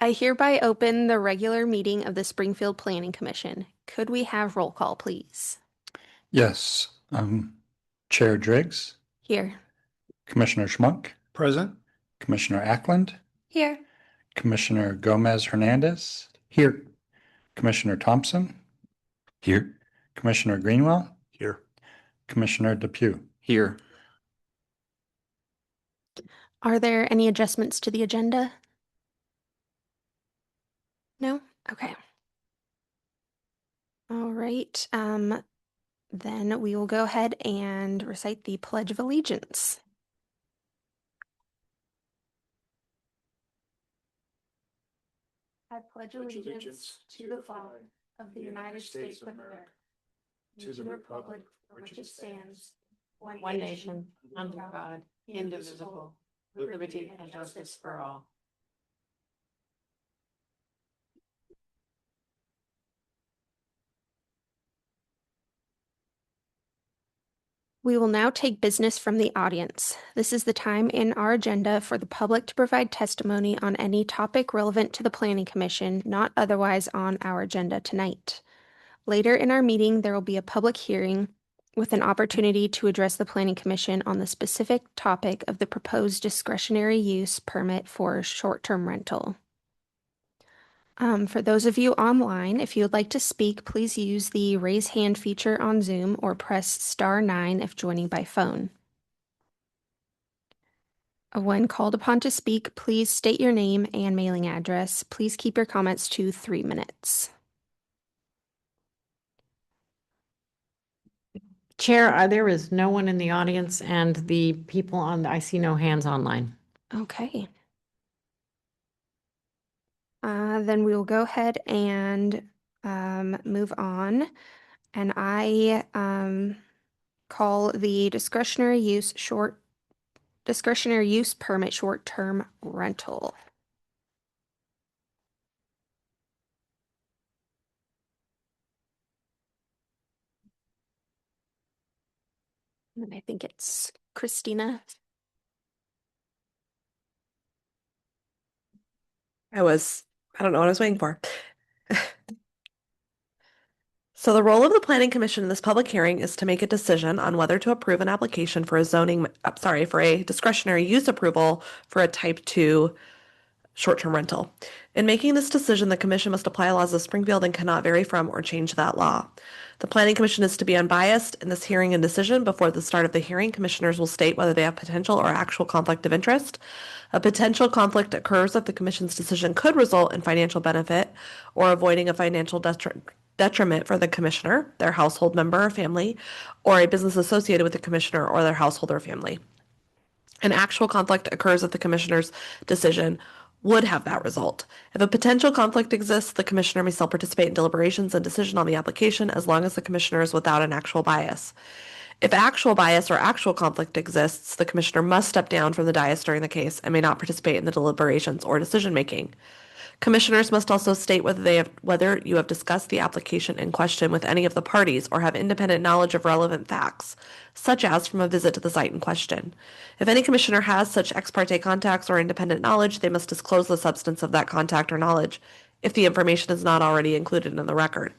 I hereby open the regular meeting of the Springfield Planning Commission. Could we have roll call, please? Yes. Chair Driggs, Here. Commissioner Schmuck, Present. Commissioner Ackland, Here. Commissioner Gomez Hernandez. Here. Commissioner Thompson. Here. Commissioner Greenwell. Here. Commissioner Depew. Here. Are there any adjustments to the agenda? No? Okay. All right. Then we will go ahead and recite the Pledge of Allegiance. I pledge allegiance to the flag of the United States of America, to the republic for which it stands, one nation, under God, indivisible, with liberty and justice for all. We will now take business from the audience. This is the time in our agenda for the public to provide testimony on any topic relevant to the Planning Commission, not otherwise on our agenda tonight. Later in our meeting, there will be a public hearing with an opportunity to address the Planning Commission on the specific topic of the proposed discretionary use permit for short-term rental. For those of you online, if you would like to speak, please use the raise hand feature on Zoom or press *9 if joining by phone. When called upon to speak, please state your name and mailing address. Please keep your comments to 3 minutes. Chair, there is no one in the audience and the people I see no hands online. Okay. Then we will go ahead and move on. And I call the discretionary use permit short-term rental. And I think it's Christina. I don't know what I was waiting for. So the role of the Planning Commission in this public hearing is to make a decision on whether to approve an application for for a discretionary use approval for a type 2 short-term rental. In making this decision, the Commission must apply laws of Springfield and cannot vary from or change that law. The Planning Commission is to be unbiased in this hearing and decision. Before the start of the hearing, commissioners will state whether they have potential or actual conflict of interest. A potential conflict occurs if the Commission's decision could result in financial benefit or avoiding a financial detriment for the commissioner, their household member or family, or a business associated with the commissioner or their household or family. An actual conflict occurs if the commissioner's decision would have that result. If a potential conflict exists, the commissioner may still participate in deliberations and decision on the application as long as the commissioner is without an actual bias. If actual bias or actual conflict exists, the commissioner must step down from the dais during the case and may not participate in the deliberations or decision-making. Commissioners must also state whether you have discussed the application in question with any of the parties or have independent knowledge of relevant facts, such as from a visit to the site in question. If any commissioner has such ex parte contacts or independent knowledge, they must disclose the substance of that contact or knowledge if the information is not already included in the record.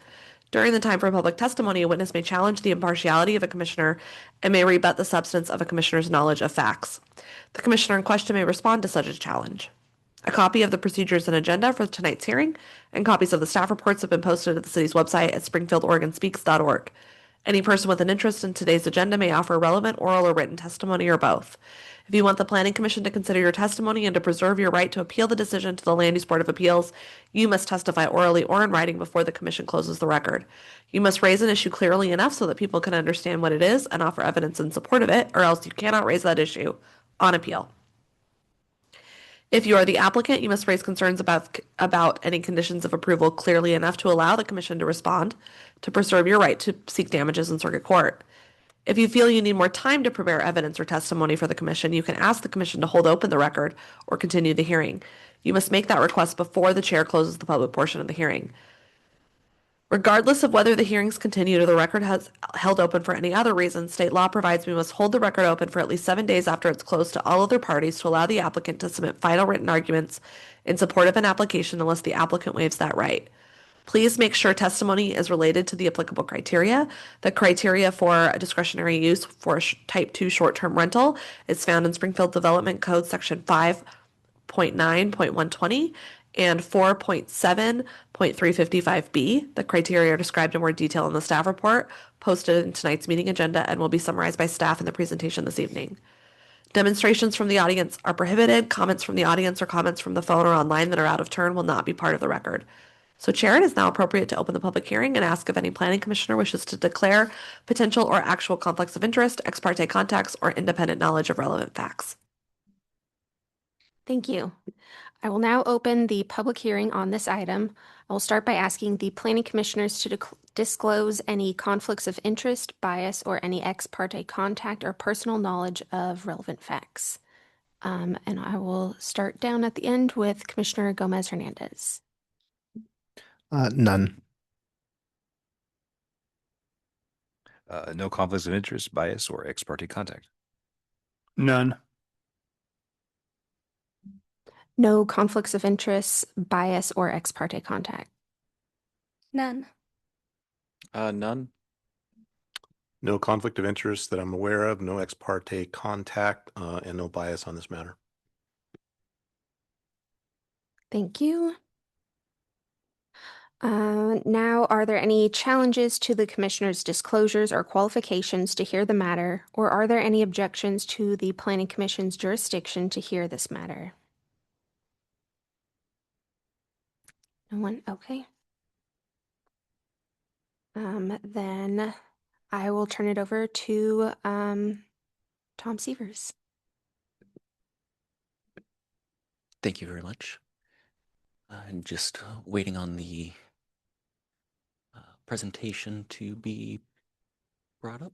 During the time for public testimony, a witness may challenge the impartiality of a commissioner and may rebut the substance of a commissioner's knowledge of facts. The commissioner in question may respond to such a challenge. A copy of the procedures and agenda for tonight's hearing and copies of the staff reports have been posted at the city's website at springfieldoregonspeaks.org. Any person with an interest in today's agenda may offer relevant oral or written testimony or both. If you want the Planning Commission to consider your testimony and to preserve your right to appeal the decision to the Land Use Board of Appeals, you must testify orally or in writing before the Commission closes the record. You must raise an issue clearly enough so that people can understand what it is and offer evidence in support of it, or else you cannot raise that issue on appeal. If you are the applicant, you must raise concerns about any conditions of approval clearly enough to allow the Commission to respond to preserve your right to seek damages in circuit court. If you feel you need more time to prepare evidence or testimony for the Commission, you can ask the Commission to hold open the record or continue the hearing. You must make that request before the chair closes the public portion of the hearing. Regardless of whether the hearings continued or the record has held open for any other reason, state law provides we must hold the record open for at least 7 days after it's closed to all other parties to allow the applicant to submit final written arguments in support of an application unless the applicant waives that right. Please make sure testimony is related to the applicable criteria. The criteria for a discretionary use for a type 2 short-term rental is found in Springfield Development Code Section 5.9.120 and 4.7.355B. The criteria are described in more detail in the staff report posted in tonight's meeting agenda and will be summarized by staff in the presentation this evening. Demonstrations from the audience are prohibited. Comments from the audience or comments from the phone or online that are out of turn will not be part of the record. So, Chair, it is now appropriate to open the public hearing and ask if any planning commissioner wishes to declare potential or actual conflicts of interest, ex parte contacts, or independent knowledge of relevant facts. Thank you. I will now open the public hearing on this item. I will start by asking the planning commissioners to disclose any conflicts of interest, bias, or any ex parte contact or personal knowledge of relevant facts. And I will start down at the end with Commissioner Gomez Hernandez. None. No conflicts of interest, bias, or ex parte contact. None. No conflicts of interest, bias, or ex parte contact. None. None. No conflict of interest that I'm aware of, no ex parte contact, and no bias on this matter. Thank you. Now, are there any challenges to the commissioner's disclosures or qualifications to hear the matter, or are there any objections to the Planning Commission's jurisdiction to hear this matter? No one? Okay. Then I will turn it over to Tom Severs. Thank you very much. And just waiting on the presentation to be brought up.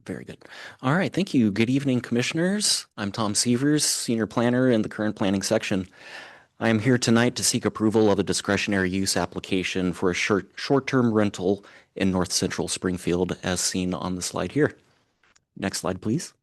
Very good. All right, thank you. Good evening, commissioners. I'm Tom Severs, senior planner in the current planning section. I am here tonight to seek approval of a discretionary use application for a short-term rental in North Central Springfield, as seen on the slide here. Next slide, please.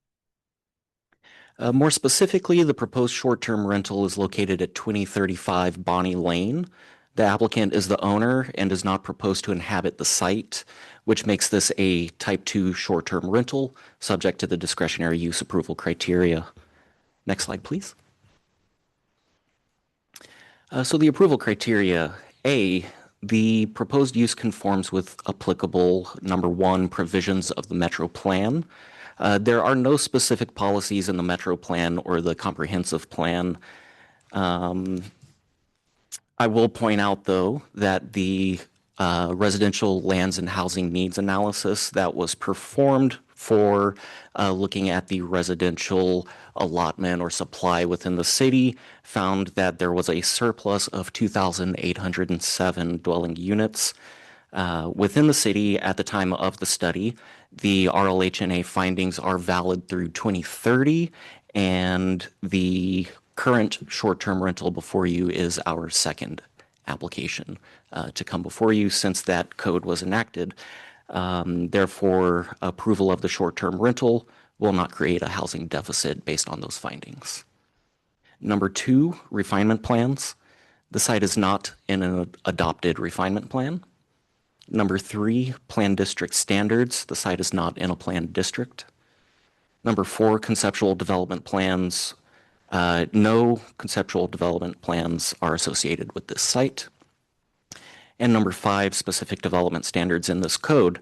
More specifically, the proposed short-term rental is located at 2035 Bonnie Lane. The applicant is the owner and does not propose to inhabit the site, which makes this a type 2 short-term rental subject to the discretionary use approval criteria. Next slide, please. So the approval criteria, A, the proposed use conforms with applicable number 1 provisions of the Metro Plan. There are no specific policies in the Metro Plan or the comprehensive plan. I will point out, though, that the residential lands and housing needs analysis that was performed for looking at the residential allotment or supply within the city found that there was a surplus of 2,807 dwelling units within the city at the time of the study. The RLHNA findings are valid through 2030, and the current short-term rental before you is our second application to come before you since that code was enacted. Therefore, approval of the short-term rental will not create a housing deficit based on those findings. Number 2, refinement plans. The site is not in an adopted refinement plan. Number 3, plan district standards. The site is not in a planned district. Number 4, conceptual development plans. No conceptual development plans are associated with this site. And number 5, specific development standards in this code.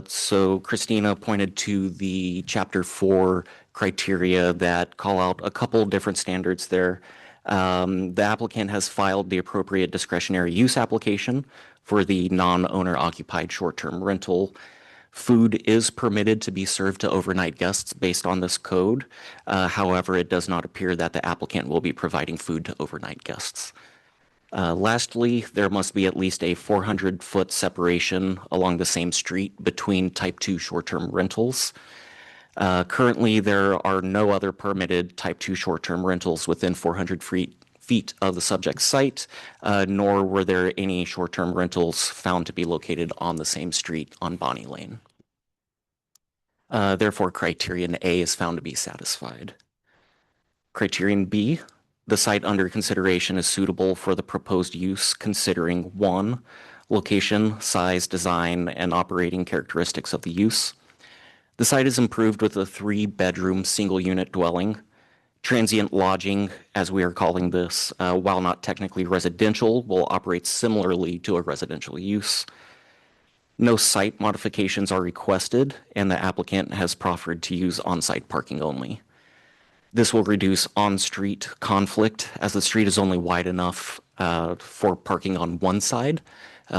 So Christina pointed to the Chapter 4 criteria that call out a couple different standards there. The applicant has filed the appropriate discretionary use application for the non-owner occupied short-term rental. Food is permitted to be served to overnight guests based on this code. However, it does not appear that the applicant will be providing food to overnight guests. Lastly, there must be at least a 400-foot separation along the same street between type 2 short-term rentals. Currently, there are no other permitted type 2 short-term rentals within 400 feet of the subject site, nor were there any short-term rentals found to be located on the same street on Bonnie Lane. Therefore, criterion A is found to be satisfied. Criterion B, the site under consideration is suitable for the proposed use considering 1, location, size, design, and operating characteristics of the use. The site is improved with a 3-bedroom single-unit dwelling. Transient lodging, as we are calling this, while not technically residential, will operate similarly to a residential use. No site modifications are requested, and the applicant has proffered to use on-site parking only. This will reduce on-street conflict, as the street is only wide enough for parking on one side.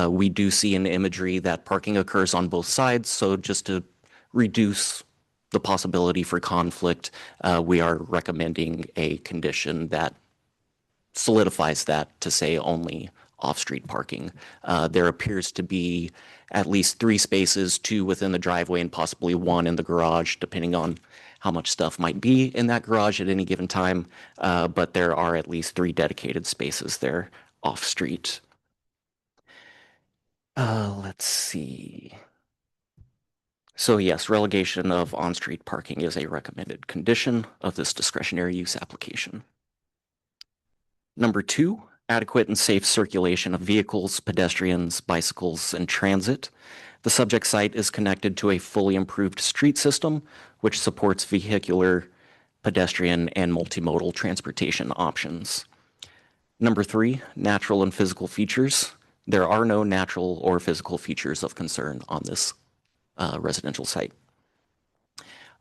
We do see in imagery that parking occurs on both sides, so just to reduce the possibility for conflict, we are recommending a condition that solidifies that to say only off-street parking. There appears to be at least 3 spaces, 2 within the driveway and possibly 1 in the garage, depending on how much stuff might be in that garage at any given time. But there are at least 3 dedicated spaces there off-street. Let's see. So yes, relegation of on-street parking is a recommended condition of this discretionary use application. Number 2, adequate and safe circulation of vehicles, pedestrians, bicycles, and transit. The subject site is connected to a fully improved street system, which supports vehicular, pedestrian, and multimodal transportation options. Number 3, natural and physical features. There are no natural or physical features of concern on this residential site.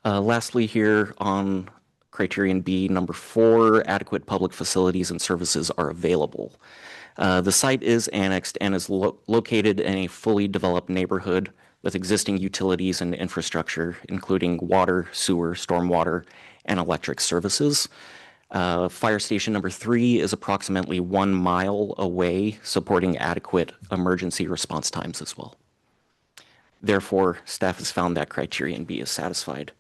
Lastly, here on criterion B, number 4, adequate public facilities and services are available. The site is annexed and is located in a fully developed neighborhood with existing utilities and infrastructure, including water, sewer, stormwater, and electric services. Fire station number 3 is approximately 1 mile away, supporting adequate emergency response times as well. Therefore, staff has found that criterion B is satisfied.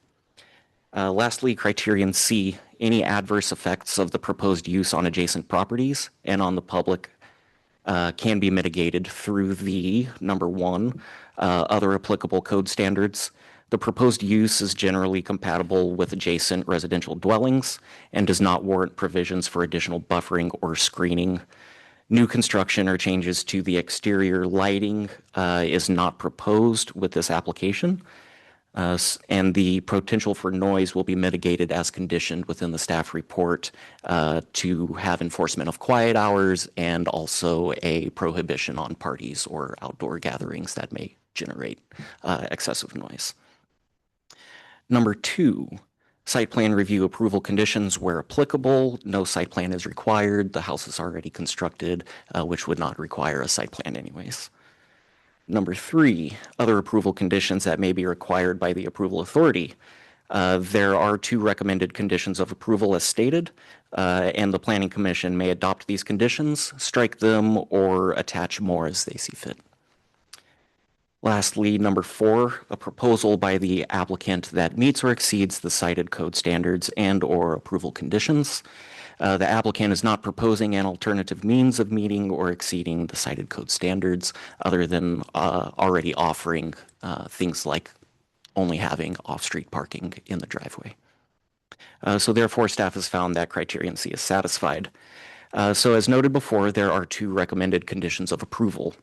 Lastly, criterion C, any adverse effects of the proposed use on adjacent properties and on the public can be mitigated through the number 1, other applicable code standards. The proposed use is generally compatible with adjacent residential dwellings and does not warrant provisions for additional buffering or screening. New construction or changes to the exterior lighting is not proposed with this application. And the potential for noise will be mitigated as conditioned within the staff report to have enforcement of quiet hours and also a prohibition on parties or outdoor gatherings that may generate excessive noise. Number 2, site plan review approval conditions where applicable. No site plan is required. The house is already constructed, which would not require a site plan anyways. Number 3, other approval conditions that may be required by the approval authority. There are 2 recommended conditions of approval as stated, and the Planning Commission may adopt these conditions, strike them, or attach more as they see fit. Lastly, number 4, a proposal by the applicant that meets or exceeds the cited code standards and/or approval conditions. The applicant is not proposing an alternative means of meeting or exceeding the cited code standards other than already offering things like only having off-street parking in the driveway. So therefore, staff has found that criterion C is satisfied. So as noted before, there are 2 recommended conditions of approval.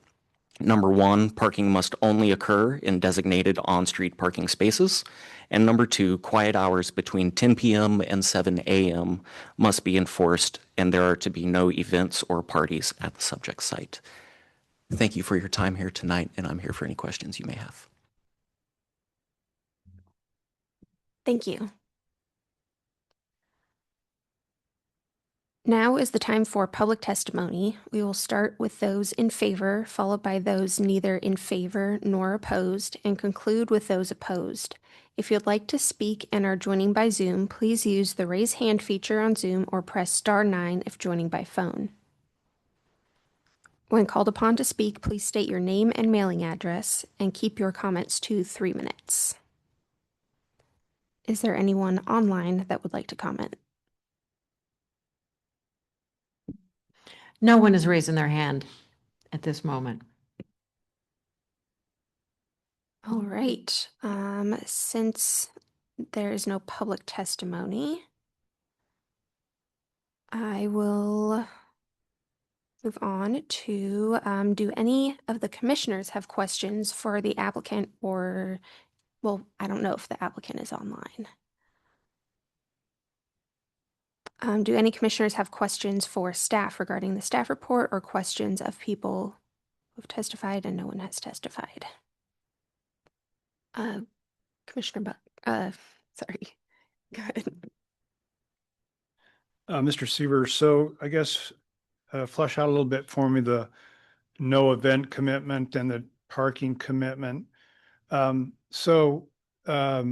Number 1, parking must only occur in designated on-street parking spaces. And number 2, quiet hours between 10 p.m. and 7 a.m. must be enforced, and there are to be no events or parties at the subject site. Thank you for your time here tonight, and I'm here for any questions you may have. Thank you. Now is the time for public testimony. We will start with those in favor, followed by those neither in favor nor opposed, and conclude with those opposed. If you'd like to speak and are joining by Zoom, please use the raise hand feature on Zoom or press *9 if joining by phone. When called upon to speak, please state your name and mailing address and keep your comments to 3 minutes. Is there anyone online that would like to comment? No one is raising their hand at this moment. All right. Since there is no public testimony, I will move on to, do any of the commissioners have questions for the applicant or, well, I don't know if the applicant is online. Do any commissioners have questions for staff regarding the staff report or questions of people who have testified and no one has testified? Commissioner sorry. Go ahead. Mr. Seaver, so I guess flesh out a little bit for me the no event commitment and the parking commitment. As a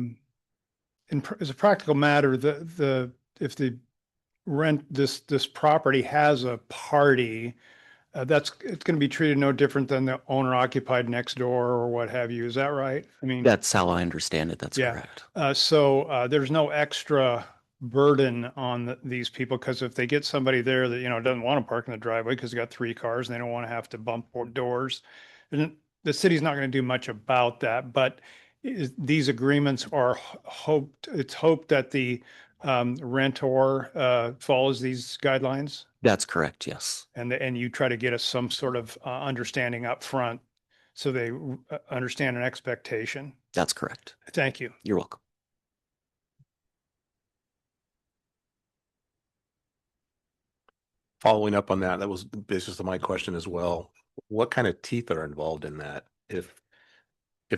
practical matter, if the this property has a party, it's going to be treated no different than the owner occupied next door or what have you. Is that right? I mean, That's how I understand it. That's Yeah. correct. There's no extra burden on these people, because if they get somebody there that, doesn't want to park in the driveway because they got 3 cars and they don't want to have to bump doors, then the city's not going to do much about that. But these agreements are it's hoped that the rentor follows these guidelines, That's correct. Yes. and you try to get us some sort of understanding up front so they understand an expectation. That's correct. Thank you. You're welcome. Following up on that, that was basically my question as well. What kind of teeth are involved in that? If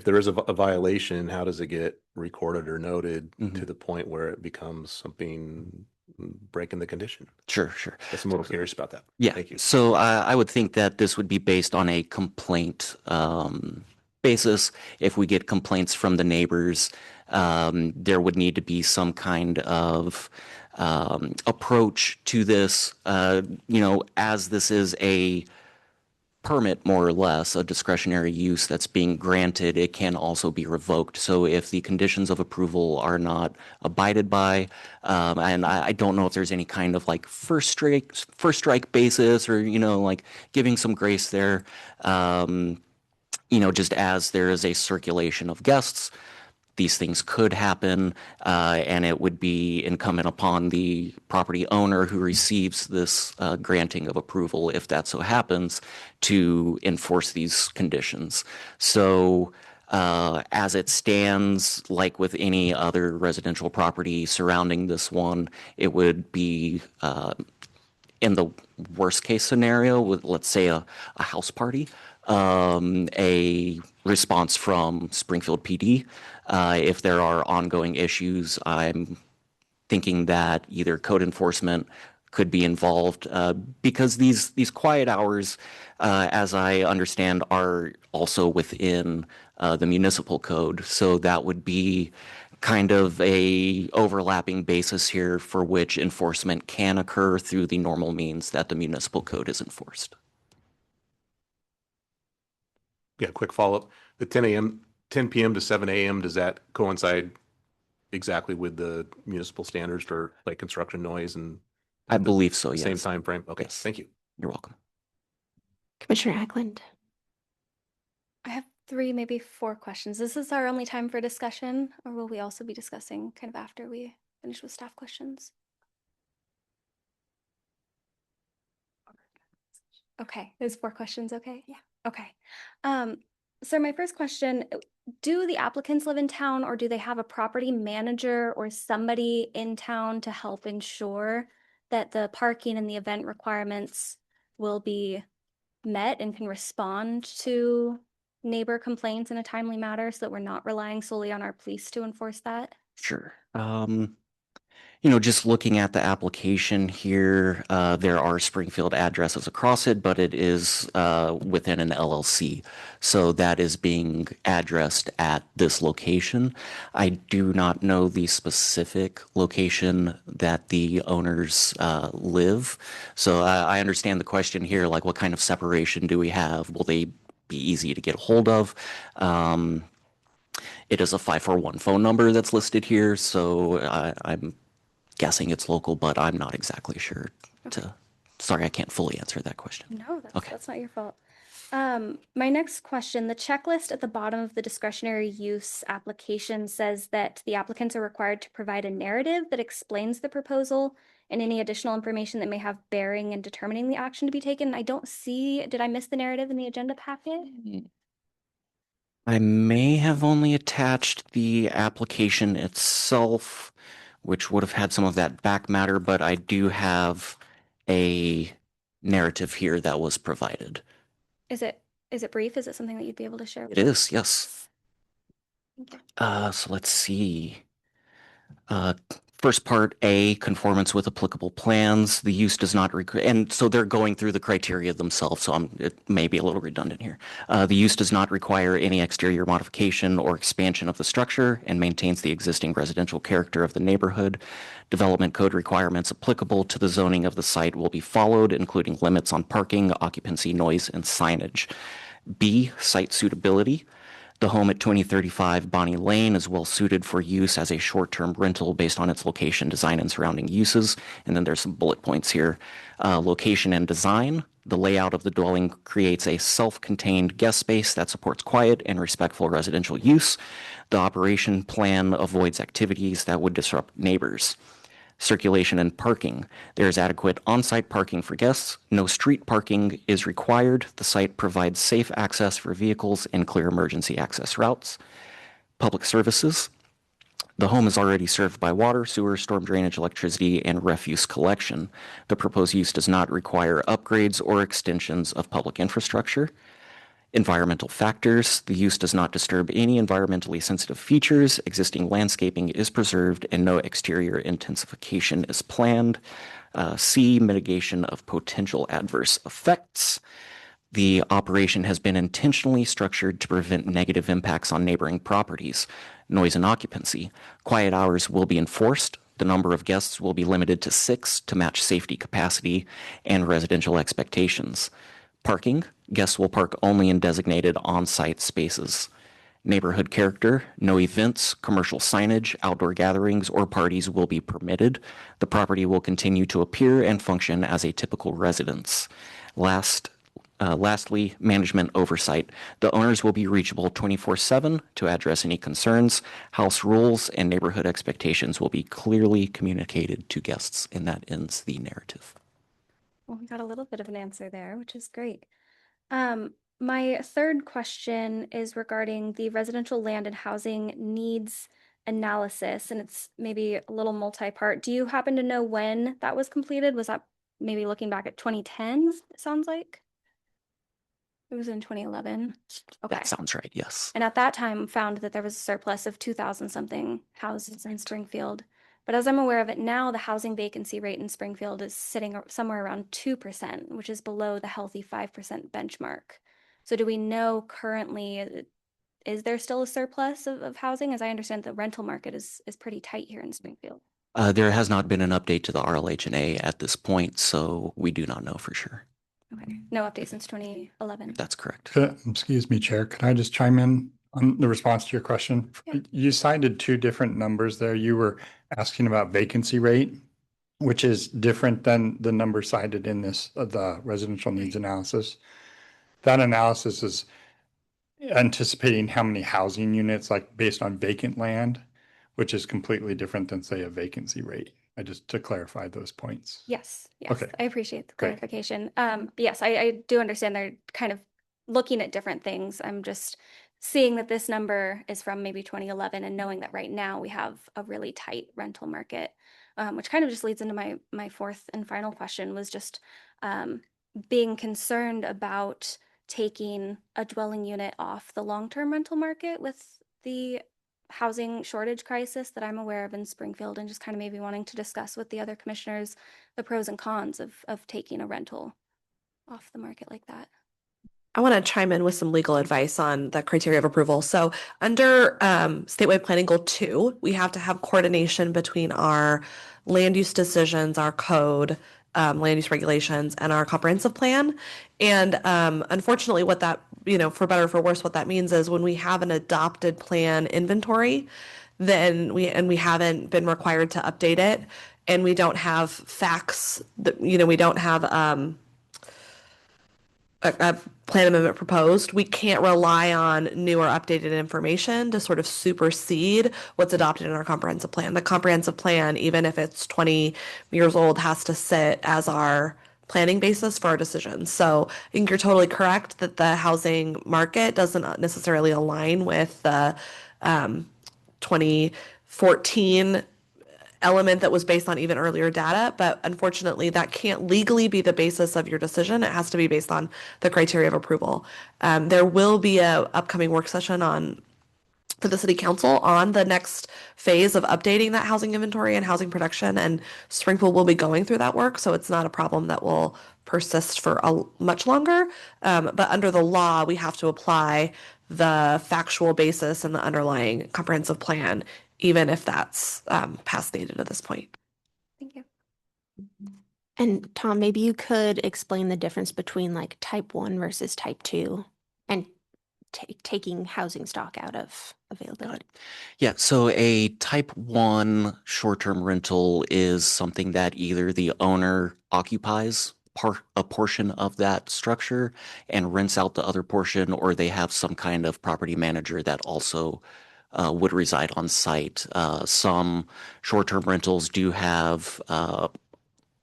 there is a violation, how does it get recorded or noted to the point where it becomes something breaking the condition? Sure, sure. Guess I'm a little curious about that. Yeah. Thank you. So I would think that this would be based on a complaint basis. If we get complaints from the neighbors, there would need to be some kind of approach to this, as this is a permit, more or less, a discretionary use that's being granted, it can also be revoked. So if the conditions of approval are not abided by, and I don't know if there's any kind of like first strike basis or, like giving some grace there, just as there is a circulation of guests, these things could happen, and it would be incumbent upon the property owner who receives this granting of approval, if that so happens, to enforce these conditions. So as it stands, like with any other residential property surrounding this one, it would be in the worst case scenario with, let's say, a house party, a response from Springfield PD. If there are ongoing issues, I'm thinking that either code enforcement could be involved, because these quiet hours, as I understand, are also within the municipal code. So that would be kind of a overlapping basis here for which enforcement can occur through the normal means that the municipal code is enforced. Yeah, quick follow-up. The 10 p.m. to 7 a.m., does that coincide exactly with the municipal standards for like construction noise and I believe so, yes. same time frame? Okay, Yes. thank you. You're welcome. Commissioner Ackland. I have 3, maybe 4 questions. This is our only time for discussion, or will we also be discussing kind of after we finish with staff questions? Okay, is 4 questions okay? Yeah. Okay. So my first question, do the applicants live in town, or do they have a property manager or somebody in town to help ensure that the parking and the event requirements will be met and can respond to neighbor complaints in a timely manner so that we're not relying solely on our police to enforce that? Sure. Just looking at the application here, there are Springfield addresses across it, but it is within an LLC. So that is being addressed at this location. I do not know the specific location that the owners live. So I understand the question here, like what kind of separation do we have? Will they be easy to get a hold of? It is a 541 phone number that's listed here, so I'm guessing it's local, but I'm not exactly sure sorry, I can't fully answer that question. No, Okay. that's not your fault. My next question, the checklist at the bottom of the discretionary use application says that the applicants are required to provide a narrative that explains the proposal and any additional information that may have bearing in determining the action to be taken. I don't see, did I miss the narrative in the agenda packet? I may have only attached the application itself, which would have had some of that back matter, but I do have a narrative here that was provided. Is it brief? Is it something that you'd be able to share? It is, yes. Thank you. So let's see. First part A, conformance with applicable plans. The use does not require, and so they're going through the criteria themselves, so it may be a little redundant here. The use does not require any exterior modification or expansion of the structure and maintains the existing residential character of the neighborhood. Development code requirements applicable to the zoning of the site will be followed, including limits on parking, occupancy, noise, and signage. B, site suitability. The home at 2035 Bonnie Lane is well suited for use as a short-term rental based on its location, design, and surrounding uses. And then there's some bullet points here. Location and design. The layout of the dwelling creates a self-contained guest space that supports quiet and respectful residential use. The operation plan avoids activities that would disrupt neighbors. Circulation and parking. There is adequate on-site parking for guests. No street parking is required. The site provides safe access for vehicles and clear emergency access routes. Public services. The home is already served by water, sewer, storm drainage, electricity, and refuse collection. The proposed use does not require upgrades or extensions of public infrastructure. Environmental factors. The use does not disturb any environmentally sensitive features. Existing landscaping is preserved and no exterior intensification is planned. C, mitigation of potential adverse effects. The operation has been intentionally structured to prevent negative impacts on neighboring properties. Noise and occupancy. Quiet hours will be enforced. The number of guests will be limited to 6 to match safety capacity and residential expectations. Parking. Guests will park only in designated on-site spaces. Neighborhood character. No events, commercial signage, outdoor gatherings, or parties will be permitted. The property will continue to appear and function as a typical residence. Lastly, management oversight. The owners will be reachable 24/7 to address any concerns. House rules and neighborhood expectations will be clearly communicated to guests, and that ends the narrative. Well, we got a little bit of an answer there, which is great. My third question is regarding the residential land and housing needs analysis, and it's maybe a little multi-part. Do you happen to know when that was completed? Was that maybe looking back at 2010s, it sounds like? It was in 2011. Okay. That sounds right, yes. And at that time found that there was a surplus of 2,000 something houses in Springfield. But as I'm aware of it now, the housing vacancy rate in Springfield is sitting somewhere around 2%, which is below the healthy 5% benchmark. So do we know currently, is there still a surplus of housing? As I understand, the rental market is pretty tight here in Springfield. There has not been an update to the RLHNA at this point, so we do not know for sure. Okay, no update since 2011. That's correct. Excuse me, Chair, could I just chime in on the response to your question? Yeah. You cited two different numbers there. You were asking about vacancy rate, which is different than the number cited in this, the residential needs analysis. That analysis is anticipating how many housing units, like based on vacant land, which is completely different than, say, a vacancy rate. Just to clarify those points. Yes, yes, Okay. I appreciate the Great. clarification. Yes, I do understand they're kind of looking at different things. I'm just seeing that this number is from maybe 2011 and knowing that right now we have a really tight rental market, which kind of just leads into my fourth and final question was just being concerned about taking a dwelling unit off the long-term rental market with the housing shortage crisis that I'm aware of in Springfield, and just kind of maybe wanting to discuss with the other commissioners the pros and cons of taking a rental off the market like that. I want to chime in with some legal advice on the criteria of approval. So under statewide planning goal 2, we have to have coordination between our land use decisions, our code, land use regulations, and our comprehensive plan. And unfortunately, what that, for better or for worse, what that means is when we have an adopted plan inventory, then we haven't been required to update it, and we don't have facts that, we don't have a plan amendment proposed, we can't rely on new or updated information to sort of supersede what's adopted in our comprehensive plan. The comprehensive plan, even if it's 20 years old, has to sit as our planning basis for our decisions. So I think you're totally correct that the housing market doesn't necessarily align with the 2014 element that was based on even earlier data, but unfortunately that can't legally be the basis of your decision. It has to be based on the criteria of approval. There will be a upcoming work session for the city council on the next phase of updating that housing inventory and housing production, and Springfield will be going through that work, so it's not a problem that will persist for much longer. But under the law, we have to apply the factual basis in the underlying comprehensive plan, even if that's past dated at this point. Thank you. And Tom, maybe you could explain the difference between like type 1 versus type 2 and taking housing stock out of availability. Yeah, so a type 1 short-term rental is something that either the owner occupies a portion of that structure and rents out the other portion, or they have some kind of property manager that also would reside on site. Some short-term rentals do have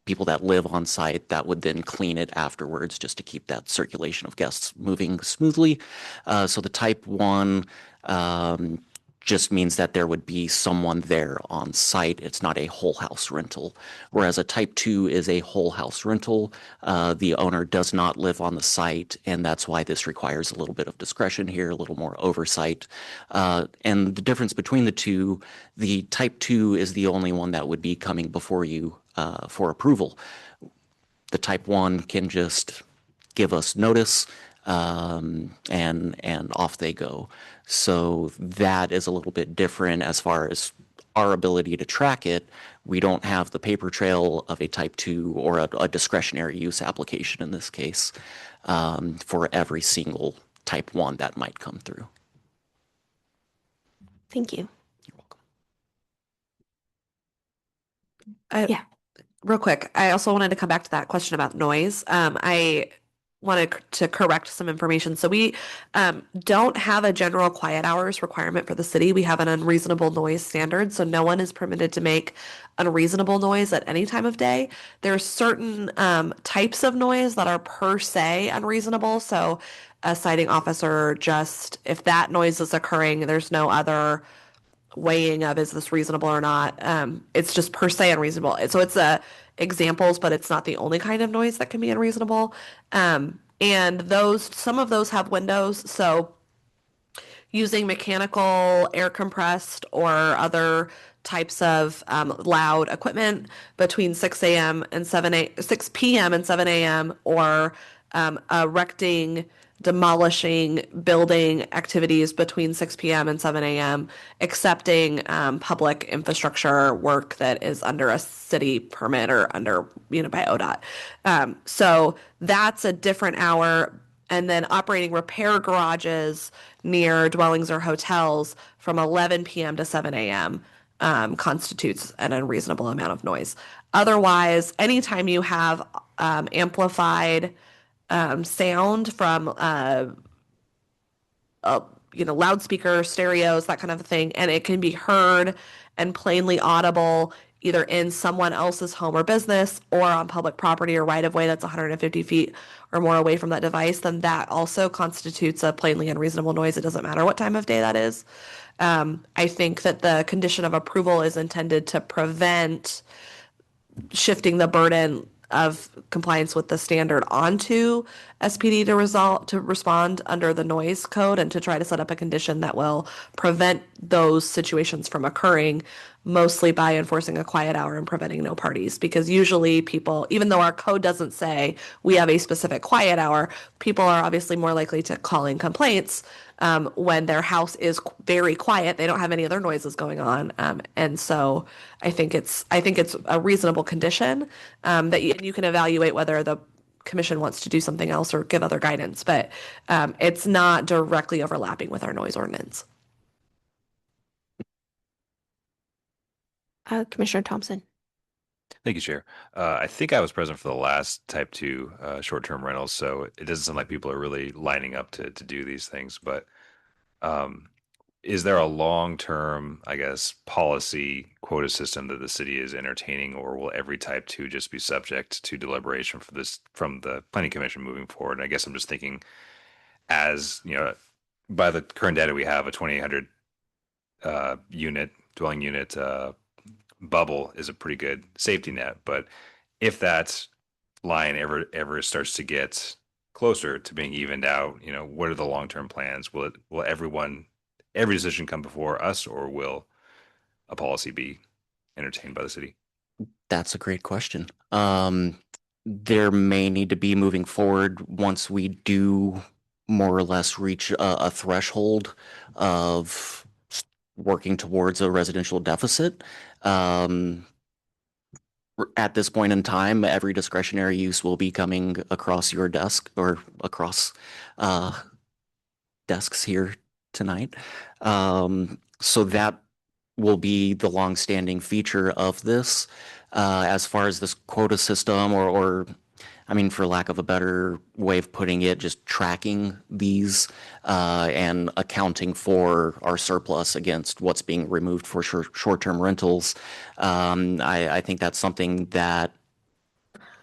people that live on site that would then clean it afterwards just to keep that circulation of guests moving smoothly. So the type 1 just means that there would be someone there on site. It's not a whole house rental. Whereas a type 2 is a whole house rental. The owner does not live on the site, and that's why this requires a little bit of discretion here, a little more oversight. And the difference between the two, the type 2 is the only one that would be coming before you for approval. The type 1 can just give us notice and off they go. So that is a little bit different as far as our ability to track it. We don't have the paper trail of a type 2 or a discretionary use application in this case for every single type 1 that might come through. Thank you. You're welcome. Yeah. Real quick, I also wanted to come back to that question about noise. I wanted to correct some information. So we don't have a general quiet hours requirement for the city. We have an unreasonable noise standard. So no one is permitted to make unreasonable noise at any time of day. There are certain types of noise that are per se unreasonable. So a citing officer, just if that noise is occurring, there's no other weighing of is this reasonable or not. It's just per se unreasonable. So it's examples, but it's not the only kind of noise that can be unreasonable. And some of those have windows. So using mechanical, air compressed, or other types of loud equipment between 6 p.m. and 7 a.m. or erecting, demolishing building activities between 6 p.m. and 7 a.m., accepting public infrastructure work that is under a city permit or under, by ODOT. So that's a different hour. And then operating repair garages near dwellings or hotels from 11 p.m. to 7 a.m. Constitutes an unreasonable amount of noise. Otherwise, anytime you have amplified sound from loudspeakers, stereos, that kind of thing, and it can be heard and plainly audible either in someone else's home or business or on public property or right of way that's 150 feet or more away from that device, then that also constitutes a plainly unreasonable noise. It doesn't matter what time of day that is. I think that the condition of approval is intended to prevent shifting the burden of compliance with the standard onto SPD to respond under the noise code and to try to set up a condition that will prevent those situations from occurring, mostly by enforcing a quiet hour and preventing no parties. Because usually people, even though our code doesn't say we have a specific quiet hour, people are obviously more likely to call in complaints when their house is very quiet, they don't have any other noises going on, and so I think it's a reasonable condition that you can evaluate whether the commission wants to do something else or give other guidance, but it's not directly overlapping with our noise ordinance. Commissioner Thompson. Thank you, Chair. I think I was present for the last type 2 short-term rentals, so it doesn't sound like people are really lining up to do these things. But is there a long-term, I guess, policy quota system that the city is entertaining, or will every type 2 just be subject to deliberation from the Planning Commission moving forward? And I guess I'm just thinking, as you know, by the current data we have, a 2,800 dwelling unit bubble is a pretty good safety net. But if that line ever starts to get closer to being evened out, what are the long-term plans? Will every decision come before us, or will a policy be entertained by the city? That's a great question. There may need to be, moving forward, once we do more or less reach a threshold of working towards a residential deficit. At this point in time, every discretionary use will be coming across your desk or across desks here tonight. So that will be the longstanding feature of this. As far as this quota system, or I mean, for lack of a better way of putting it, just tracking these and accounting for our surplus against what's being removed for short-term rentals. I think that's something that,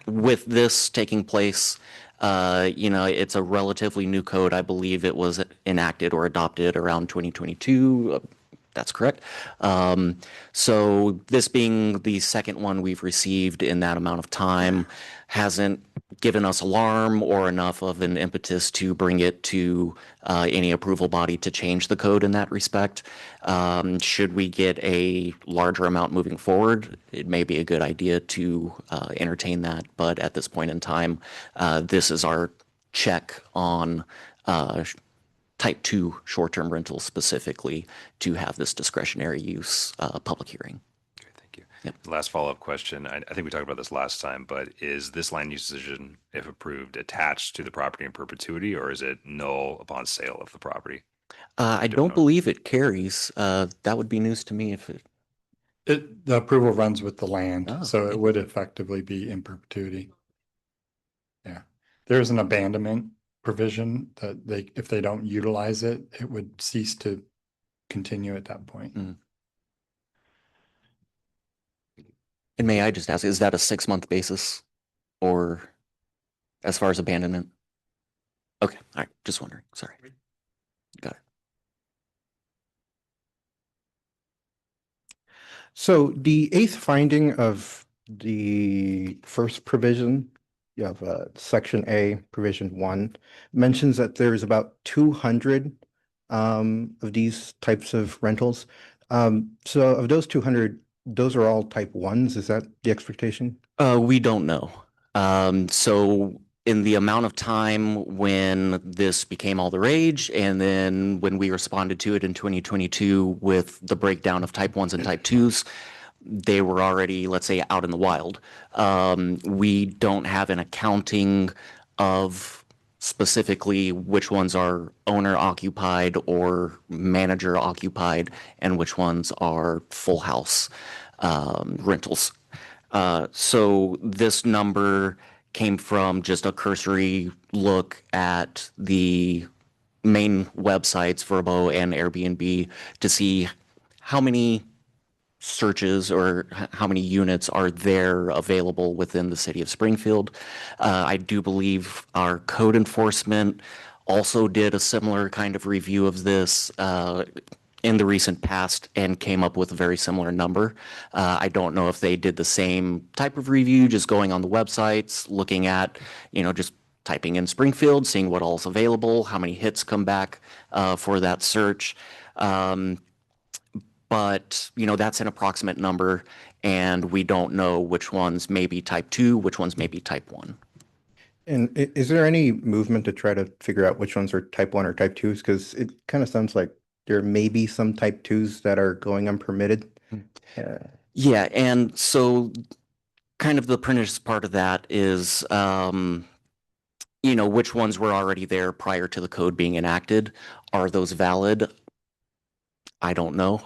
with this taking place, it's a relatively new code. I believe it was enacted or adopted around 2022. That's correct. So this being the second one we've received in that amount of time hasn't given us alarm or enough of an impetus to bring it to any approval body to change the code in that respect. Should we get a larger amount moving forward, it may be a good idea to entertain that. But at this point in time, this is our check on type 2 short-term rentals specifically to have this discretionary use public hearing. Okay, thank you. Yep. Last follow-up question. I think we talked about this last time, but is this land use decision, if approved, attached to the property in perpetuity, or is it null upon sale of the property? I don't believe it carries. That would be news to me if it. The approval runs with the land, Oh, so okay. it would effectively be in perpetuity. Yeah, there's an abandonment provision that if they don't utilize it, it would cease to continue at that point. And may I just ask, is that a 6-month basis, or as far as abandonment? Okay, all right, just wondering. Sorry. Got it. So the eighth finding of the first provision, you have section A, provision 1, mentions that there's about 200 of these types of rentals. So of those 200, those are all type 1s. Is that the expectation? We don't know. So in the amount of time when this became all the rage, and then when we responded to it in 2022 with the breakdown of type 1s and type 2s, they were already, let's say, out in the wild. We don't have an accounting of specifically which ones are owner occupied or manager occupied and which ones are full house rentals. So this number came from just a cursory look at the main websites, Vrbo and Airbnb, to see how many searches or how many units are there available within the city of Springfield. I do believe our code enforcement also did a similar kind of review of this in the recent past and came up with a very similar number. I don't know if they did the same type of review, just going on the websites, looking at, just typing in Springfield, seeing what all's available, how many hits come back for that search. But, that's an approximate number, and we don't know which ones may be type 2, which ones may be type 1. And is there any movement to try to figure out which ones are type 1 or type 2s? Because it kind of sounds like there may be some type 2s that are going unpermitted. Yeah, and so kind of the pernicious part of that is, which ones were already there prior to the code being enacted. Are those valid? I don't know.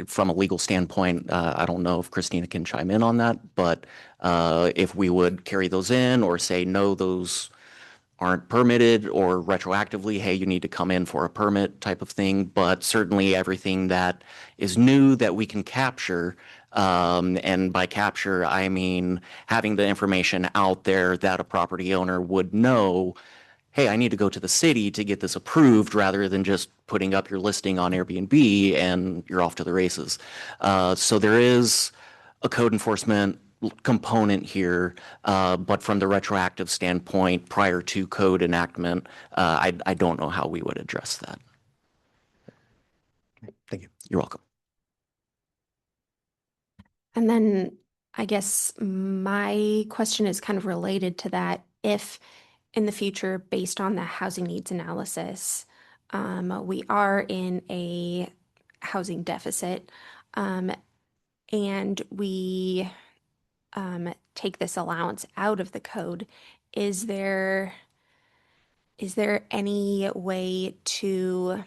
From a legal standpoint, I don't know if Christina can chime in on that, but if we would carry those in or say, no, those aren't permitted, or retroactively, hey, you need to come in for a permit type of thing. But certainly everything that is new that we can capture, and by capture, I mean having the information out there that a property owner would know, hey, I need to go to the city to get this approved, rather than just putting up your listing on Airbnb and you're off to the races. So there is a code enforcement component here, but from the retroactive standpoint, prior to code enactment, I don't know how we would address that. Thank you. You're welcome. And then I guess my question is kind of related to that. If in the future, based on the housing needs analysis, we are in a housing deficit, and we take this allowance out of the code, is there any way to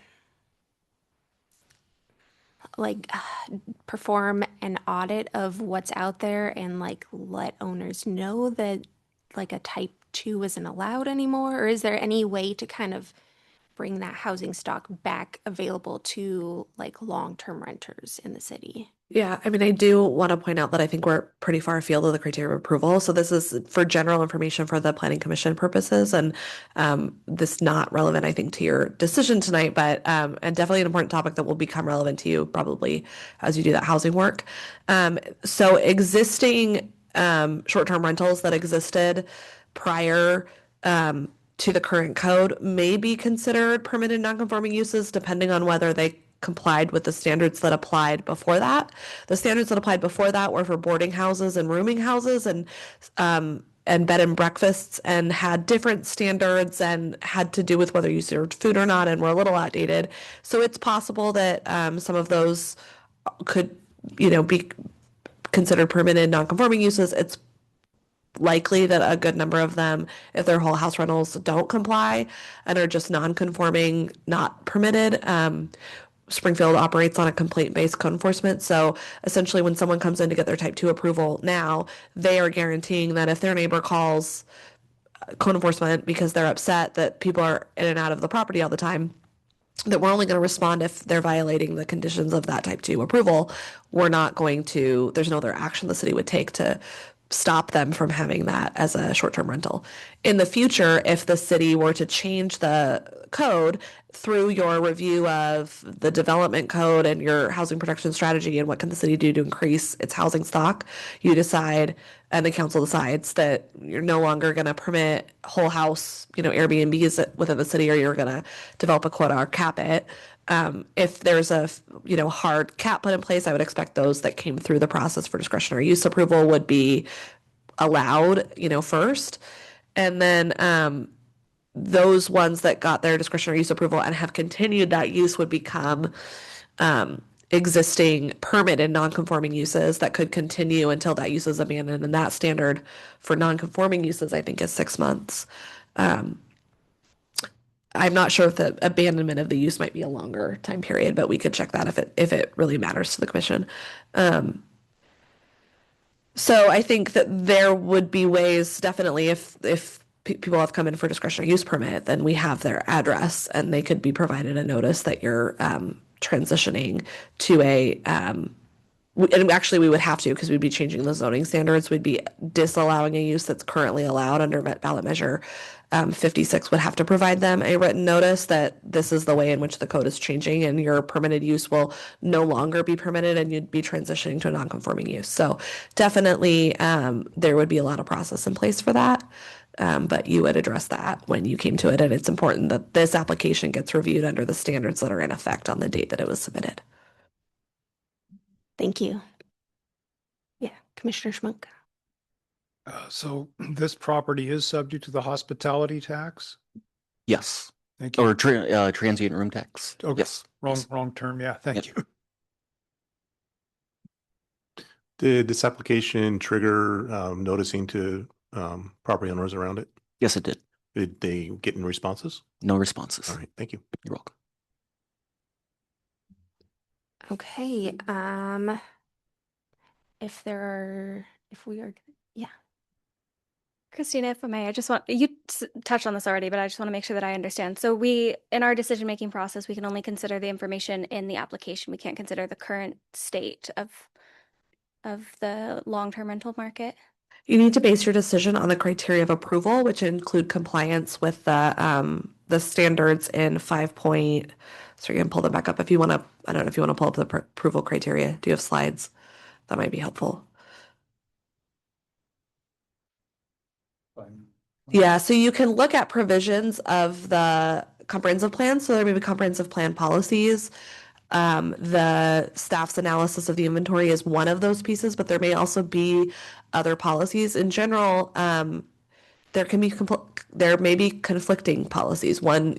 perform an audit of what's out there and let owners know that a type 2 isn't allowed anymore? Or is there any way to kind of bring that housing stock back available to long-term renters in the city? Yeah, I mean, I do want to point out that I think we're pretty far afield of the criteria of approval. So this is for general information for the Planning Commission purposes, and this is not relevant, I think, to your decision tonight, but and definitely an important topic that will become relevant to you probably as you do that housing work. So existing short-term rentals that existed prior to the current code may be considered permitted nonconforming uses, depending on whether they complied with the standards that applied before that. The standards that applied before that were for boarding houses and rooming houses and bed and breakfasts, and had different standards and had to do with whether you served food or not, and were a little outdated. So it's possible that some of those could, be considered permitted nonconforming uses. It's likely that a good number of them, if they're whole house rentals, don't comply and are just non-conforming, not permitted. Springfield operates on a complaint-based code enforcement. So essentially when someone comes in to get their type 2 approval now, they are guaranteeing that if their neighbor calls code enforcement because they're upset that people are in and out of the property all the time, that we're only going to respond if they're violating the conditions of that type 2 approval. We're not going to, there's no other action the city would take to stop them from having that as a short-term rental. In the future, if the city were to change the code through your review of the development code and your housing protection strategy and what can the city do to increase its housing stock, you decide, and the council decides that you're no longer going to permit whole house, Airbnbs within the city, or you're going to develop a quota or cap it. If there's a, hard cap put in place, I would expect those that came through the process for discretionary use approval would be allowed, first. And then those ones that got their discretionary use approval and have continued that use would become existing permitted non-conforming uses that could continue until that use is abandoned. And that standard for non-conforming uses, I think, is 6 months. I'm not sure if the abandonment of the use might be a longer time period, but we could check that if it really matters to the commission. So I think that there would be ways, definitely, if people have come in for discretionary use permit, then we have their address and they could be provided a notice that you're transitioning to a And actually we would have to, because we'd be changing the zoning standards. We'd be disallowing a use that's currently allowed under ballot measure 56 would have to provide them a written notice that this is the way in which the code is changing and your permitted use will no longer be permitted and you'd be transitioning to a non-conforming use. So definitely there would be a lot of process in place for that. But you would address that when you came to it. And it's important that this application gets reviewed under the standards that are in effect on the date that it was submitted. Thank you. Yeah, Commissioner Schmunk. So this property is subject to the hospitality tax? Yes. Thank you. Or transient room tax. Okay. Yes. Wrong term. Yeah, thank you. Did this application trigger noticing to property owners around it? Yes, it did. Did they get any responses? No responses. All right, thank you. You're welcome. Okay, if we are, yeah. Christina, if I may, I just want, you touched on this already, but I just want to make sure that I understand. So we, in our decision-making process, we can only consider the information in the application. We can't consider the current state of the long-term rental market. You need to base your decision on the criteria of approval, which include compliance with the standards in 5 point. So you can pull them back up if you want to. I don't know if you want to pull up the approval criteria. Do you have slides? That might be helpful. Yeah, so you can look at provisions of the comprehensive plan. So there may be comprehensive plan policies. The staff's analysis of the inventory is one of those pieces, but there may also be other policies. In general, there may be conflicting policies. One,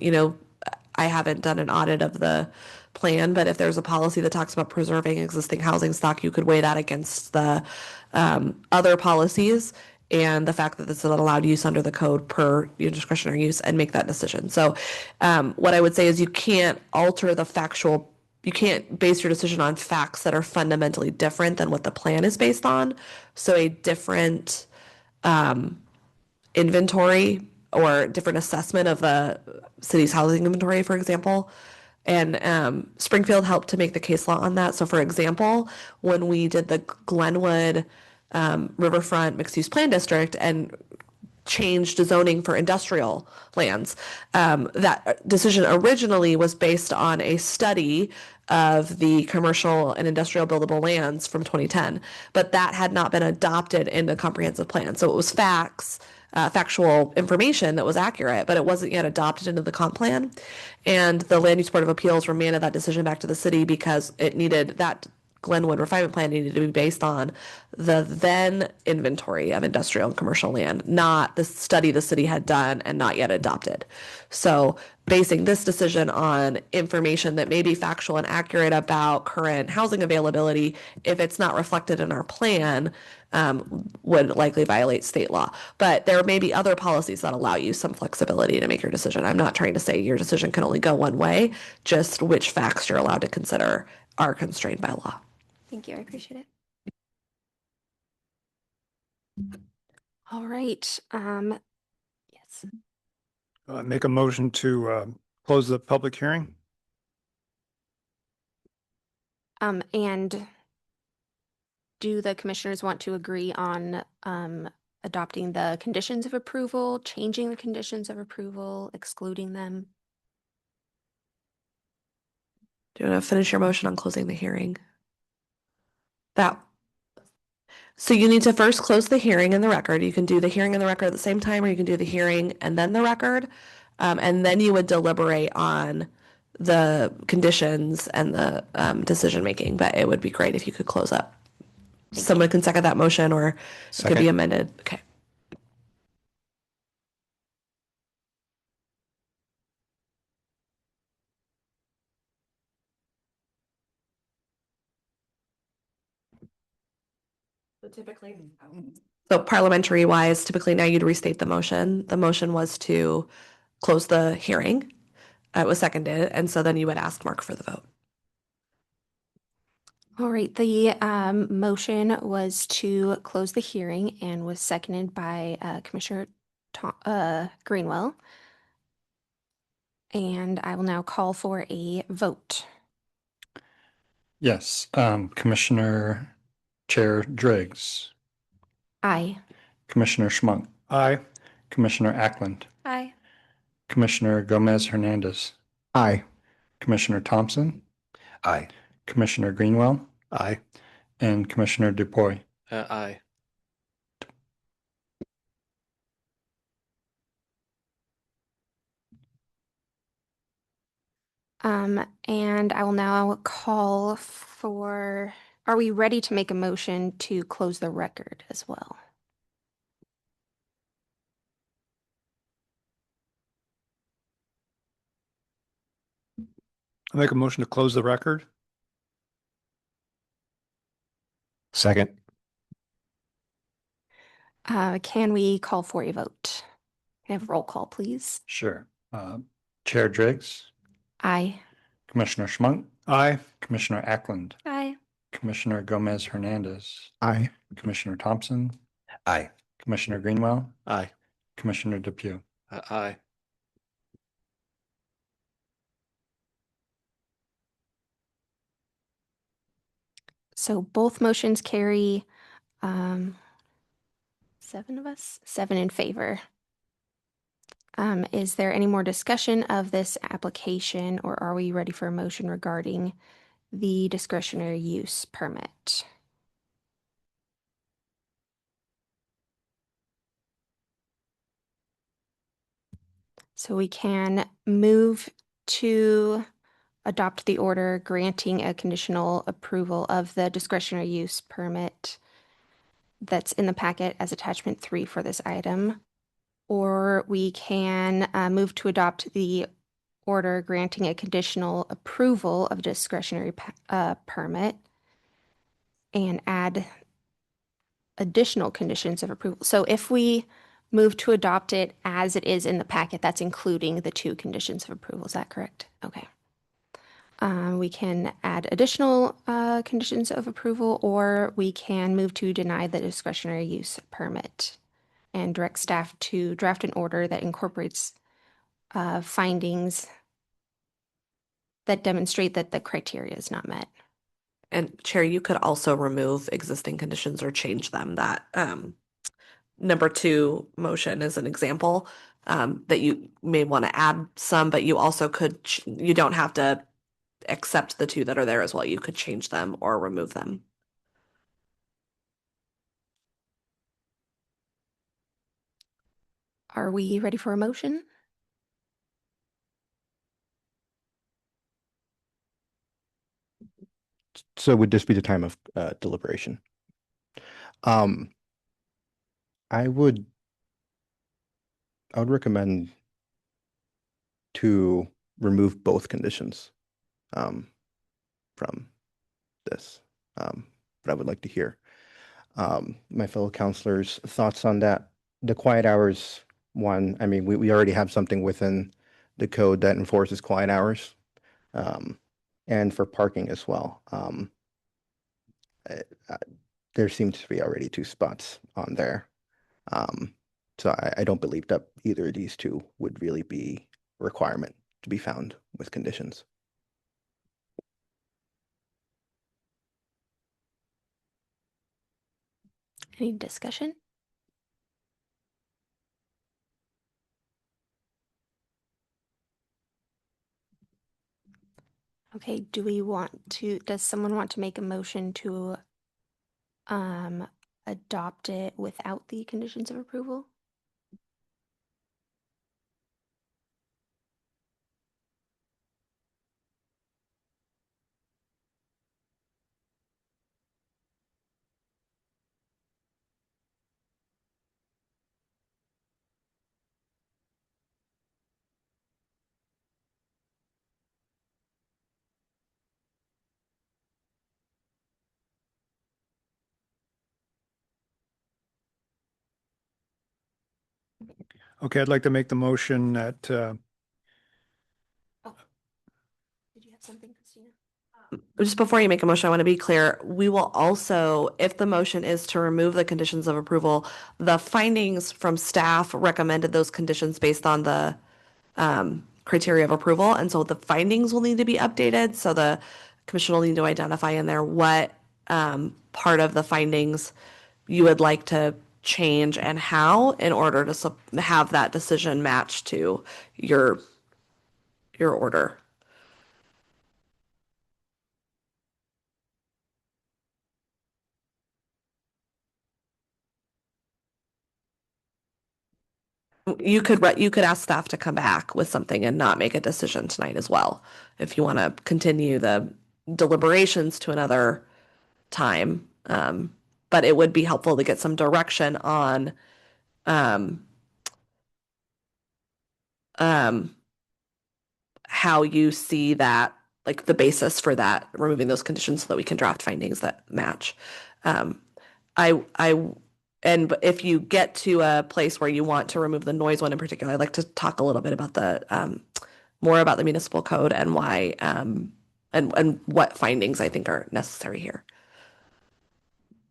I haven't done an audit of the plan, but if there's a policy that talks about preserving existing housing stock, you could weigh that against the other policies and the fact that this is an allowed use under the code per your discretionary use and make that decision. So what I would say is you can't alter the factual, you can't base your decision on facts that are fundamentally different than what the plan is based on. So a different inventory or different assessment of the city's housing inventory, for example. And Springfield helped to make the case law on that. So for example, when we did the Glenwood Riverfront Mixed-Use Plan District and changed zoning for industrial lands, that decision originally was based on a study of the commercial and industrial buildable lands from 2010, but that had not been adopted in the comprehensive plan. So it was factual information that was accurate, but it wasn't yet adopted into the comp plan. And the Land Use Board of Appeals remanded that decision back to the city because it needed that Glenwood refinement plan needed to be based on the then inventory of industrial and commercial land, not the study the city had done and not yet adopted. So basing this decision on information that may be factual and accurate about current housing availability, if it's not reflected in our plan, would likely violate state law. But there may be other policies that allow you some flexibility to make your decision. I'm not trying to say your decision can only go one way, just which facts you're allowed to consider are constrained by law. Thank you. I appreciate it. All right. Yes. Make a motion to close the public hearing. And do the commissioners want to agree on adopting the conditions of approval, changing the conditions of approval, excluding them? Do you want to finish your motion on closing the hearing? So you need to first close the hearing and the record. You can do the hearing and the record at the same time, or you can do the hearing and then the record. And then you would deliberate on the conditions and the decision making. But it would be great if you could close up. Someone can second that motion, or it could be Second. amended. Okay. So parliamentary wise, typically now you'd restate the motion. The motion was to close the hearing. It was seconded, and so then you would ask Mark for the vote. All right, the motion was to close the hearing and was seconded by Commissioner Greenwell. And I will now call for a vote. Yes, Commissioner Chair Driggs, Aye. Commissioner Schmunk, Aye. Commissioner Ackland, Aye. Commissioner Gomez Hernandez, Aye. Commissioner Thompson, Aye. Commissioner Greenwell, Aye. and Commissioner Dupuy. Aye. And I will now call for, are we ready to make a motion to close the record as well? I make a motion to close the record. Second. Can we call for a vote? Can I have a roll call, please? Sure. Chair Driggs, Aye. Commissioner Schmunk, Aye. Commissioner Ackland, Aye. Commissioner Gomez Hernandez, Aye. Commissioner Thompson, Aye. Commissioner Greenwell, Aye. Commissioner Depew. Aye. So both motions carry, 7 of us, 7 in favor. Is there any more discussion of this application, or are we ready for a motion regarding the discretionary use permit? So we can move to adopt the order granting a conditional approval of the discretionary use permit that's in the packet as attachment 3 for this item. Or we can move to adopt the order granting a conditional approval of discretionary permit and add additional conditions of approval. So if we move to adopt it as it is in the packet, that's including the 2 conditions of approval. Is that correct? Okay. We can add additional conditions of approval, or we can move to deny the discretionary use permit and direct staff to draft an order that incorporates findings that demonstrate that the criteria is not met. And Chair, you could also remove existing conditions or change them. That number 2 motion is an example that you may want to add some, but you also could, you don't have to accept the 2 that are there as well. You could change them or remove them. Are we ready for a motion? So would this be the time of deliberation? I would recommend to remove both conditions from this. But I would like to hear my fellow counselors' thoughts on that. The quiet hours one, I mean, we already have something within the code that enforces quiet hours. And for parking as well. There seems to be already 2 spots on there. So I don't believe that either of these 2 would really be a requirement to be found with conditions. Any discussion? Okay, does someone want to make a motion to adopt it without the conditions of approval? Okay, I'd like to make the motion that, Did you have something, Christina? Just before you make a motion, I want to be clear. We will also, if the motion is to remove the conditions of approval, the findings from staff recommended those conditions based on the criteria of approval. And so the findings will need to be updated. So the commission will need to identify in there what part of the findings you would like to change and how in order to have that decision match to your order. You could ask staff to come back with something and not make a decision tonight as well, if you want to continue the deliberations to another time. But it would be helpful to get some direction on how you see that, like the basis for that, removing those conditions so that we can draft findings that match. And if you get to a place where you want to remove the noise one in particular, I'd like to talk a little bit about the more about the municipal code and why and what findings I think are necessary here.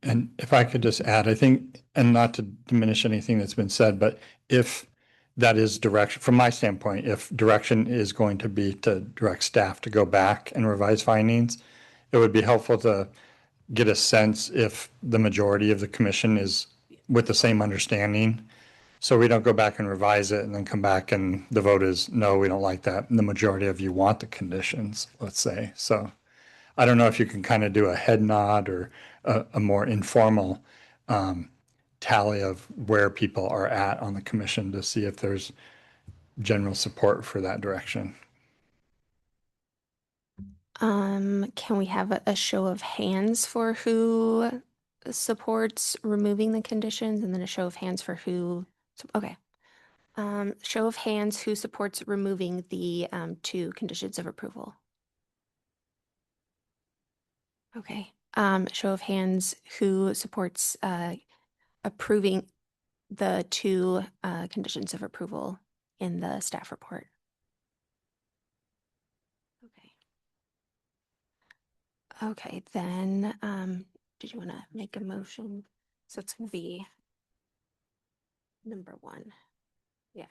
And if I could just add, I think, and not to diminish anything that's been said, but if that is direction, from my standpoint, if direction is going to be to direct staff to go back and revise findings, it would be helpful to get a sense if the majority of the commission is with the same understanding. So we don't go back and revise it and then come back and the vote is, no, we don't like that. And the majority of you want the conditions, let's say. So I don't know if you can kind of do a head nod or a more informal tally of where people are at on the commission to see if there's general support for that direction. Can we have a show of hands for who supports removing the conditions and then a show of hands for who, okay. Show of hands who supports removing the 2 conditions of approval. Okay. Show of hands who supports approving the 2 conditions of approval in the staff report. Okay. Okay, then did you want to make a motion? So it's going to be number 1. Yeah.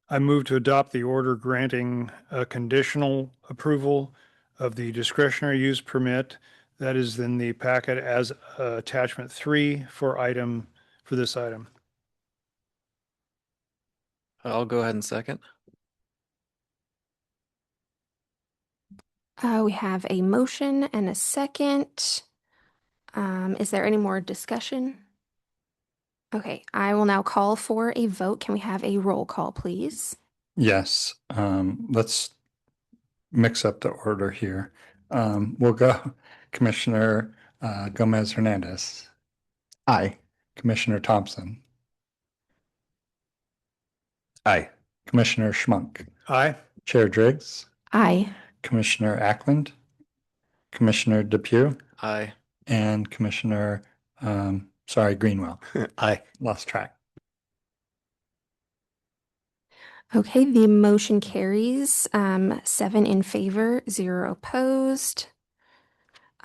I move to adopt the order granting a conditional approval of the discretionary use permit that is in the packet as attachment 3 for this item. I'll go ahead and second. We have a motion and a second. Is there any more discussion? Okay, I will now call for a vote. Can we have a roll call, please? Yes, let's mix up the order here. We'll go Commissioner Gomez Hernandez. Aye. Commissioner Thompson. Aye. Commissioner Schmunk. Aye. Chair Driggs. Aye. Commissioner Ackland. Commissioner Depew. Aye. And Commissioner, Greenwell. Aye. Lost track. Okay, the motion carries 7 in favor, 0 opposed.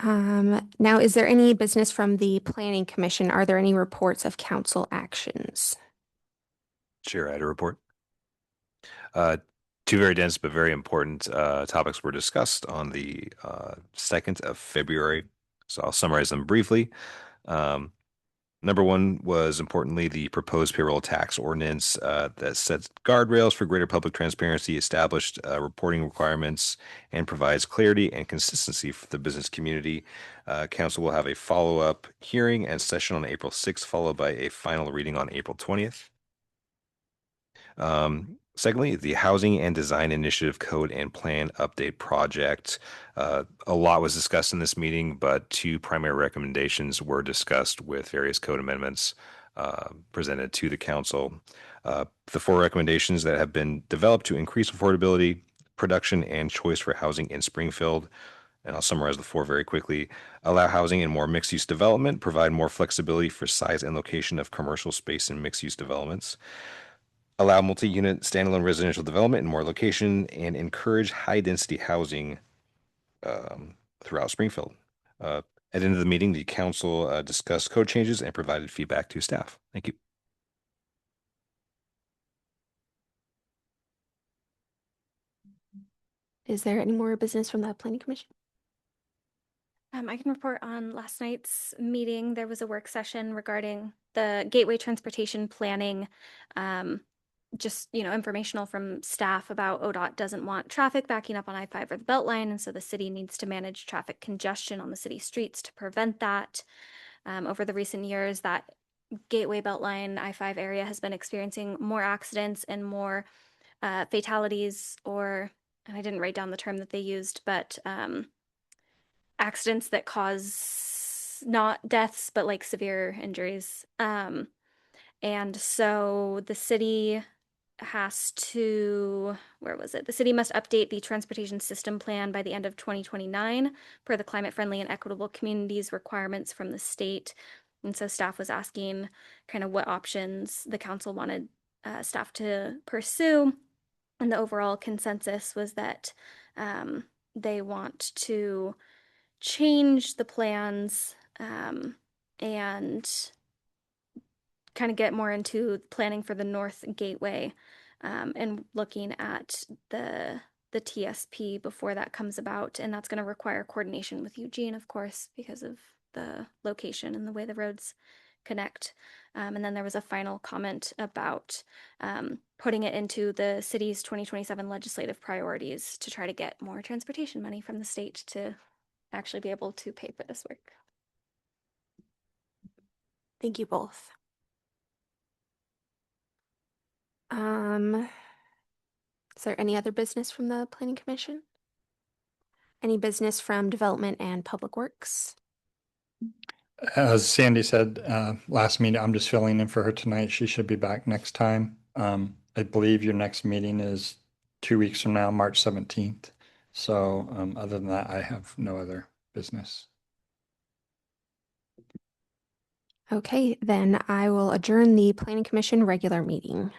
Now, is there any business from the Planning Commission? Are there any reports of council actions? Chair, I had a report. 2 very dense but very important topics were discussed on the 2nd of February. So I'll summarize them briefly. Number 1 was importantly the proposed payroll tax ordinance that sets guardrails for greater public transparency, established reporting requirements, and provides clarity and consistency for the business community. Council will have a follow-up hearing and session on April 6th, followed by a final reading on April 20th. Secondly, the Housing and Design Initiative Code and Plan Update Project. A lot was discussed in this meeting, but 2 primary recommendations were discussed with various code amendments presented to the council. The 4 recommendations that have been developed to increase affordability, production, and choice for housing in Springfield. And I'll summarize the 4 very quickly. Allow housing in more mixed-use development, provide more flexibility for size and location of commercial space in mixed-use developments. Allow multi-unit standalone residential development in more location, and encourage high-density housing throughout Springfield. At the end of the meeting, the council discussed code changes and provided feedback to staff. Thank you. Is there any more business from the planning commission? I can report on last night's meeting. There was a work session regarding the Gateway Transportation Planning. Just, informational from staff about ODOT doesn't want traffic backing up on I-5 or the Beltline, and so the city needs to manage traffic congestion on the city streets to prevent that. Over the recent years, that Gateway Beltline I-5 area has been experiencing more accidents and more fatalities, and I didn't write down the term that they used, but accidents that cause not deaths, but like severe injuries. And so the city has to, where was it? The city must update the transportation system plan by the end of 2029 per the climate friendly and equitable communities requirements from the state. And so staff was asking kind of what options the council wanted staff to pursue. And the overall consensus was that they want to change the plans and kind of get more into planning for the North Gateway and looking at the TSP before that comes about. And that's going to require coordination with Eugene, of course, because of the location and the way the roads connect. And then there was a final comment about putting it into the city's 2027 legislative priorities to try to get more transportation money from the state to actually be able to pay for this work. Thank you both. Is there any other business from the planning commission? Any business from development and public works? As Sandy said, last meeting, I'm just filling in for her tonight. She should be back next time. I believe your next meeting is 2 weeks from now, March 17th. So other than that, I have no other business. Okay, then I will adjourn the planning commission regular meeting.